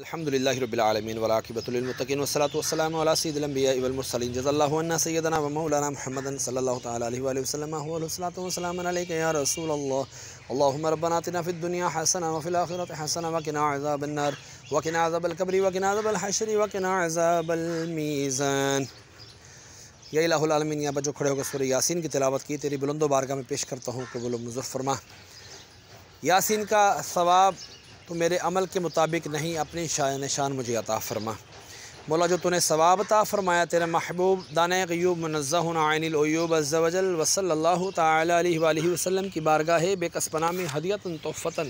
الحمدللہ رب العالمین والعاقبۃ للمتقین والصلاۃ والسلام علی سید الانبیاء والمرسلین جزا اللہ عنا سیدنا و مولانا محمد صلی اللہ تعالی علیہ وآلہ وسلم والصلاۃ والسلام علیک یا رسول اللہ اللہم ربنا آتنا فی الدنیا حسنہ وفی الآخرۃ حسنہ وقنا عذاب النار وقنا عذاب القبر وقنا عذاب الحشر وقنا عذاب المیزان۔ یا الہ العالمین، یہاں پر جو کھڑے ہو کر سورہ یاسین کی تلاوت کی تیری بلند و بارگاہ میں پیش کرتا ہوں، قبول و منظور فرما۔ یاسین کا ثواب تو میرے عمل کے مطابق نہیں، اپنی نشان مجھے عطا فرما۔ مولا، جو تو نے ثواب عطا فرمایا تیرے محبوب دانِ غیوب منزہ عن العیوب عز و جل و صلی اللہ تعالی علیہ وآلہ وسلم کی بارگاہ بے کسب نامی ہدیۃً تحفۃً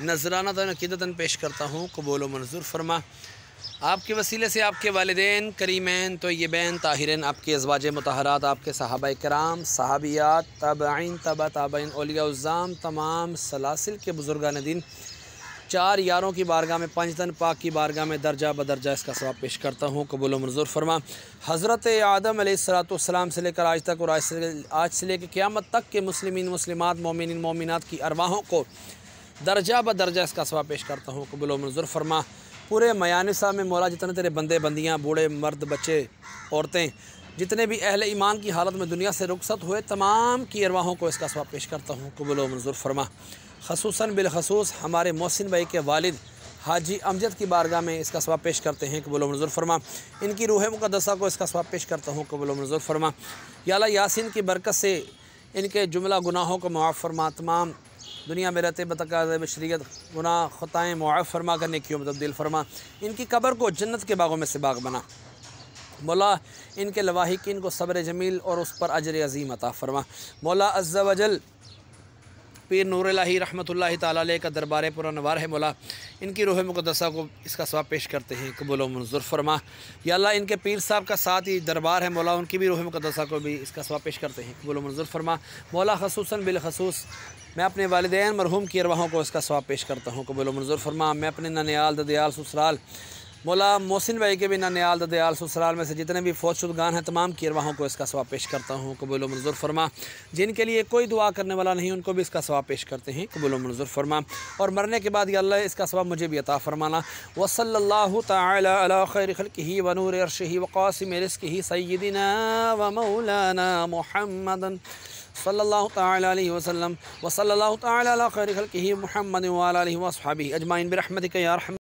نذرانۃً عقیدۃً پیش کرتا ہوں، قبول و منظور فرما۔ آپ کے وسیلے سے آپ کے والدین کریمین طیبین طاہرین، آپ کے ازواج مطہرات، آپ کے صحابہ کرام، صحابیات، تابعین، تبع تابعین، اولیاء الظام، تمام سلاسل کے بزرگان دین، چار یاروں کی بارگاہ میں، پنج تن پاک کی بارگاہ میں درجہ بدرجہ اس کا ثواب پیش کرتا ہوں، قبول و منظور فرما۔ حضرت آدم علیہ السلام سے لے کر آج تک، اور آج سے لے کے قیامت تک کے مسلمین مسلمات مومنین مومنات کی ارواحوں کو درجہ بدرجہ اس کا ثواب پیش کرتا ہوں، قبول و منظور فرما۔ پورے میانسہ میں مولا جتنے تیرے بندے بندیاں، بوڑھے مرد بچے عورتیں، جتنے بھی اہل ایمان کی حالت میں دنیا سے رخصت ہوئے، تمام کی ارواحوں کو اس کا ثواب پیش کرتا ہوں، قبول و منظور فرما۔ خصوصاً بالخصوص ہمارے محسن بھائی کے والد حاجی امجد کی بارگاہ میں اس کا ثواب پیش کرتے ہیں، قبول و منظور فرما۔ ان کی روح مقدسہ کو اس کا ثواب پیش کرتا ہوں، قبول و منظور فرما۔ یا اللہ، یاسین کی برکت سے ان کے جملہ گناہوں کو معاف فرما، تمام دنیا میں رہتے بتقاضۂ بشریت گناہ خطائیں معاف فرما کر نیکیوں میں تبدیل فرما۔ ان کی قبر کو جنت کے باغوں میں سے باغ بنا۔ مولا، ان کے لواحقین کو صبر جمیل اور اس پر اجر عظیم عطا فرما۔ مولا عز و جل، پیر نور الہی رحمۃ اللہ تعالیٰ علیہ کا دربار پرانوار ہے، مولا ان کی روح مقدسہ کو اس کا ثواب پیش کرتے ہیں، قبول و منظور فرما۔ یا اللہ، ان کے پیر صاحب کا ساتھ ہی دربار ہے، مولا ان کی بھی روح مقدسہ کو بھی اس کا ثواب پیش کرتے ہیں، قبول و منظور فرما۔ مولا، خصوصاً بالخصوص میں اپنے والدین مرحوم کی ارواحوں کو اس کا ثواب پیش کرتا ہوں، قبول و منظور فرما۔ میں اپنے ننیال ددیال سسرال، مولا محسن بھائی کے بھی ننیال ددیال سسرال میں سے جتنے بھی فوت شدگان ہیں، تمام کی ارواحوں کو اس کا ثواب پیش کرتا ہوں، قبول و منظور فرما۔ جن کے لیے کوئی دعا کرنے والا نہیں، ان کو بھی اس کا ثواب پیش کرتے ہیں، قبول و منظور فرما۔ اور مرنے کے بعد یا اللہ اس کا ثواب مجھے بھی عطا فرمانا۔ وصلی اللہ تعالی علی خیر خلقہ ونور عرشہ وقاسم رزقہ سیدنا و مولانا محمد صلی اللہ تعالی علیہ وسلم، وصلی اللہ تعالی علی خیر خلقہ محمد وعلی آلہ واصحابہ اجمعین برحمتک یا ارحم